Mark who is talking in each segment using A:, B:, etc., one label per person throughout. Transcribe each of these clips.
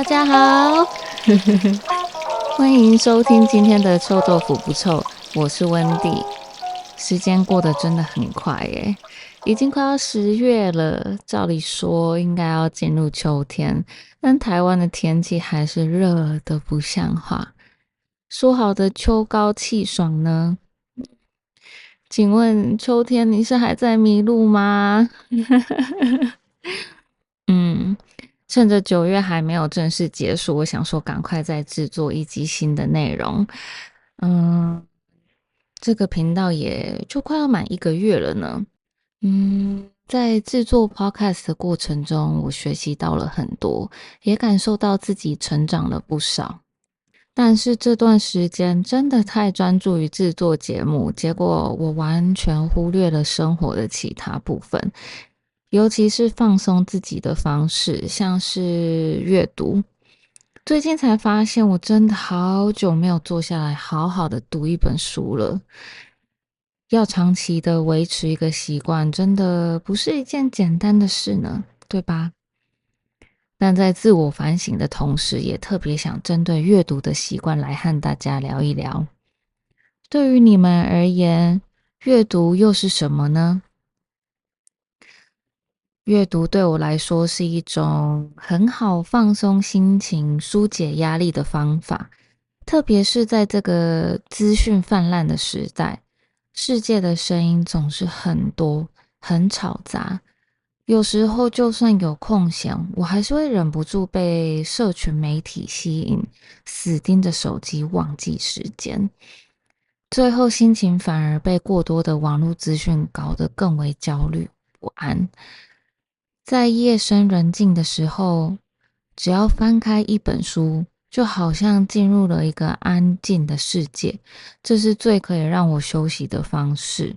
A: 家好，欢迎收听今天的臭豆腐不臭，我是温蒂。时间过得真的很快耶，已经快要10月了。照理说应该要进入秋天，但台湾的天气还是热得不像话。说好的秋高气爽呢？请问秋天你是还在迷路吗？嗯，趁着9月还没有正式结束，我想说赶快再制作一集新的内容。这个频道也就快要满1个月了呢。在制作 podcast 的过程中，我学习到了很多，也感受到自己成长了不少。但是这段时间真的太专注于制作节目，结果我完全忽略了生活的其他部分，尤其是放松自己的方式，像是阅读。最近才发现，我真的好久没有坐下来好好的读一本书了。要长期的维持一个习惯，真的不是一件简单的事呢，对吧？但在自我反省的同时，也特别想针对阅读的习惯来和大家聊一聊。对于你们而言，阅读又是什么呢？阅读对我来说是一种很好放松心情、疏解压力的方法，特别是在这个资讯泛滥的时代，世界的声音总是很多、很吵杂。有时候就算有空闲，我还是会忍不住被社群媒体吸引，死盯着手机忘记时间，最后心情反而被过多的网络资讯搞得更为焦虑不安。在夜深人静的时候，只要翻开一本书，就好像进入了一个安静的世界，这是最可以让我休息的方式。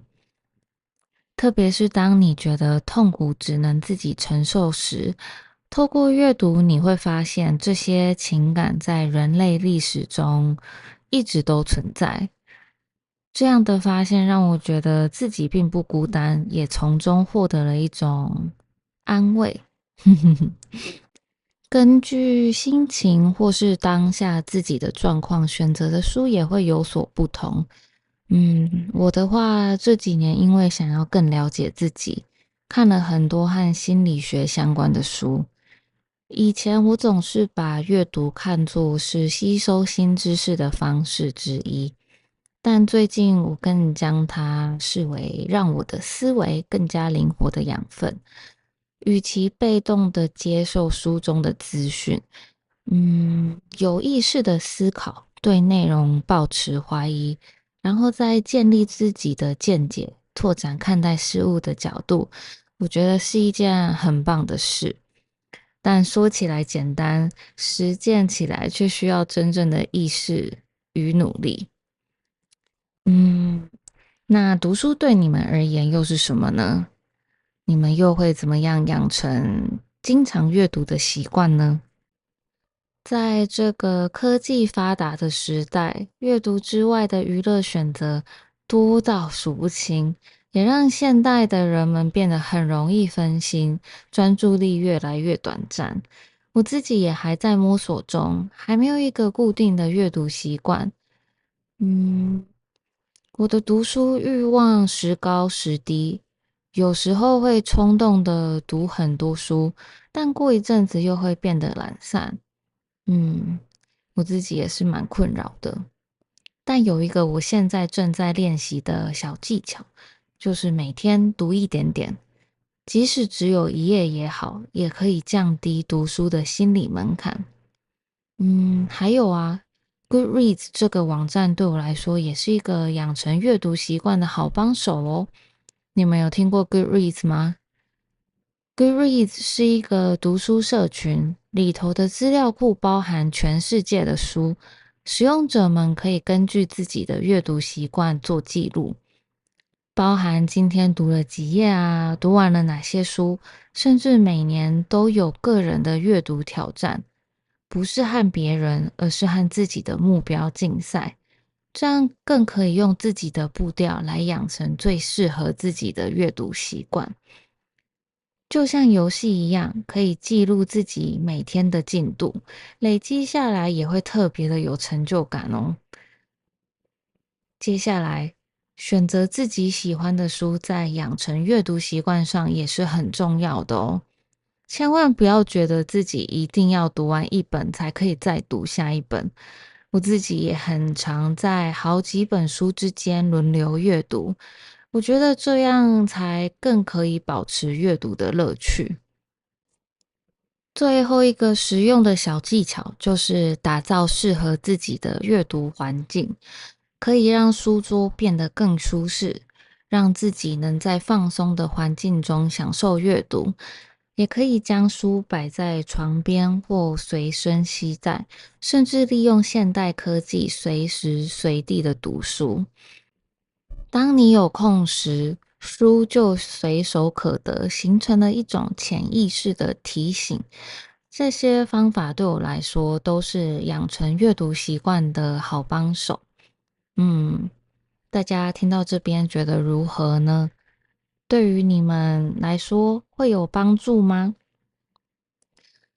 A: 特别是当你觉得痛苦只能自己承受时，透过阅读，你会发现这些情感在人类历史中一直都存在。这样的发现让我觉得自己并不孤单，也从中获得了一种安慰。根据心情或是当下自己的状况，选择的书也会有所不同。我的话，这几年因为想要更了解自己，看了很多和心理学相关的书。以前我总是把阅读看作是吸收新知识的方式之一，但最近我更将它视为让我的思维更加灵活的养分。与其被动的接受书中的资讯，有意识的思考，对内容抱持怀疑，然后再建立自己的见解，拓展看待事物的角度，我觉得是一件很棒的事。但说起来简单，实践起来却需要真正的意识与努力。嗯，那读书对你们而言又是什么呢？你们又会怎么样养成经常阅读的习惯呢？在这个科技发达的时代，阅读之外的娱乐选择多到数不清，也让现代的人们变得很容易分心，专注力越来越短暂。我自己也还在摸索中，还没有一个固定的阅读习惯。嗯，我的读书欲望时高时低，有时候会冲动的读很多书，但过一阵子又会变得懒散。嗯，我自己也是蛮困扰的。但有一个我现在正在练习的小技巧，就是每天读一点点，即使只有一页也好，也可以降低读书的心理门槛。还有啊，Goodreads 这个网站对我来说也是一个养成阅读习惯的好帮手哦。你们有听过 Goodreads 吗？Goodreads 是一个读书社群，里头的资料库包含全世界的书，使用者们可以根据自己的阅读习惯做记录，包含今天读了几页啊，读完了哪些书，甚至每年都有个人的阅读挑战，不是和别人，而是和自己的目标竞赛，这样更可以用自己的步调来养成最适合自己的阅读习惯。就像游戏一样，可以记录自己每天的进度，累积下来也会特别的有成就感哦。接下来，选择自己喜欢的书，在养成阅读习惯上也是很重要的哦。千万不要觉得自己一定要读完一本才可以再读下一本。我自己也很常在好几本书之间轮流阅读，我觉得这样才更可以保持阅读的乐趣。最后一个实用的小技巧就是打造适合自己的阅读环境，可以让书桌变得更舒适，让自己能在放松的环境中享受阅读。也可以将书摆在床边或随身携带，甚至利用现代科技随时随地的读书。当你有空时，书就随手可得，形成了一种潜意识的提醒。这些方法对我来说都是养成阅读习惯的好帮手。嗯，大家听到这边觉得如何呢？对于你们来说会有帮助吗？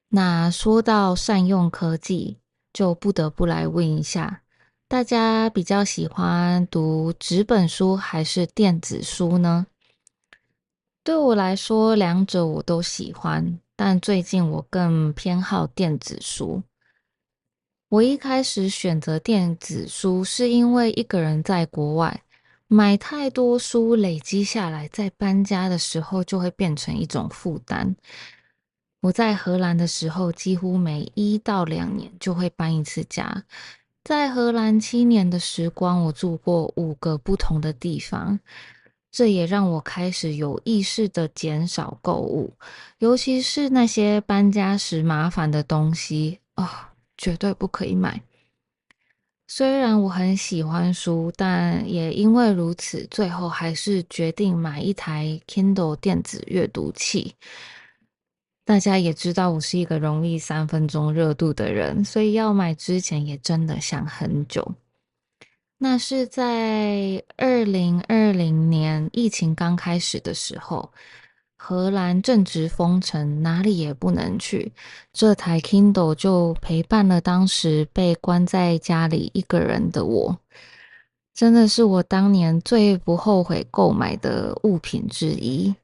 A: 那说到善用科技，就不得不来问一下，大家比较喜欢读纸本书还是电子书呢？对我来说，两者我都喜欢，但最近我更偏好电子书。我一开始选择电子书，是因为一个人在国外，买太多书累积下来，在搬家的时候就会变成一种负担。我在荷兰的时候，几乎每1到2年就会搬一次家。在荷兰7年的时光，我住过5个不同的地方，这也让我开始有意识的减少购物，尤其是那些搬家时麻烦的东西绝对不可以买。虽然我很喜欢书，但也因为如此，最后还是决定买一台 Kindle 电子阅读器。大家也知道我是一个容易3分钟热度的人，所以要买之前也真的想很久。那是在2020年疫情刚开始的时候，荷兰正值封城，哪里也不能去，这台 Kindle 就陪伴了当时被关在家里一个人的我，真的是我当年最不后悔购买的物品之一。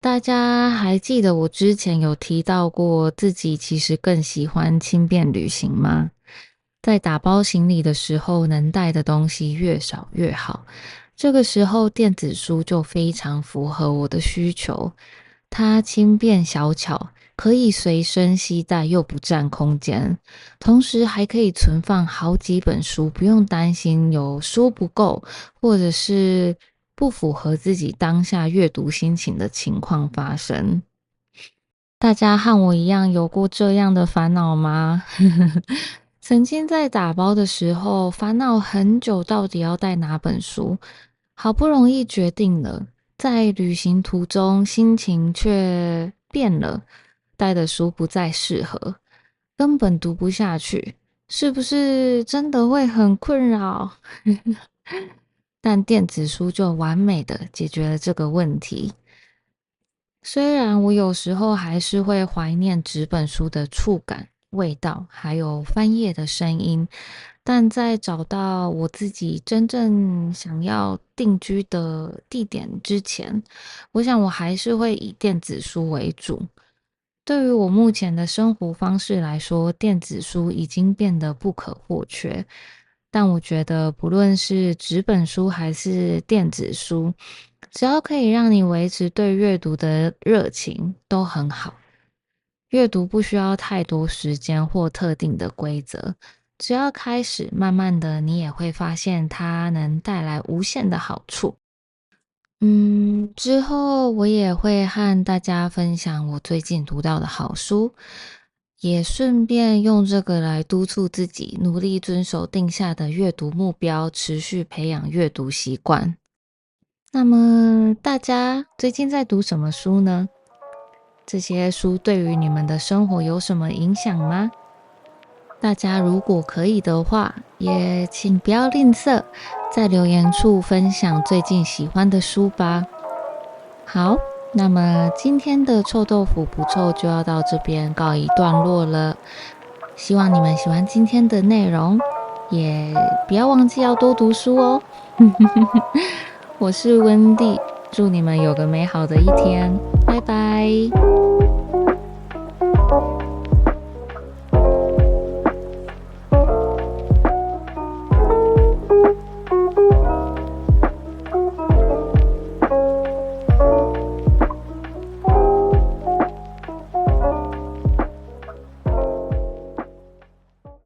A: 大家还记得我之前有提到过自己其实更喜欢轻便旅行吗？在打包行李的时候，能带的东西越少越好。这个时候，电子书就非常符合我的需求。它轻便小巧，可以随身携带又不占空间，同时还可以存放好几本书，不用担心有书不够，或者是不符合自己当下阅读心情的情况发生。大家和我一样有过这样的烦恼吗？曾经在打包的时候烦恼很久，到底要带哪本书，好不容易决定了，在旅行途中心情却变了，带的书不再适合，根本读不下去，是不是真的会很困扰？但电子书就完美的解决了这个问题。虽然我有时候还是会怀念纸本书的触感、味道，还有翻页的声音，但在找到我自己真正想要定居的地点之前，我想我还是会以电子书为主。对于我目前的生活方式来说，电子书已经变得不可或缺。但我觉得，不论是纸本书还是电子书，只要可以让你维持对阅读的热情，都很好。阅读不需要太多时间或特定的规则，只要开始，慢慢的，你也会发现它能带来无限的好处。之后我也会和大家分享我最近读到的好书，也顺便用这个来督促自己努力遵守定下的阅读目标，持续培养阅读习惯。那么大家最近在读什么书呢？这些书对于你们的生活有什么影响吗？大家如果可以的话，也请不要吝啬，在留言处分享最近喜欢的书吧。好，那么今天的臭豆腐不臭就要到这边告一段落了，希望你们喜欢今天的内容，也不要忘记要多读书哦。我是温蒂，祝你们有个美好的一天，拜拜。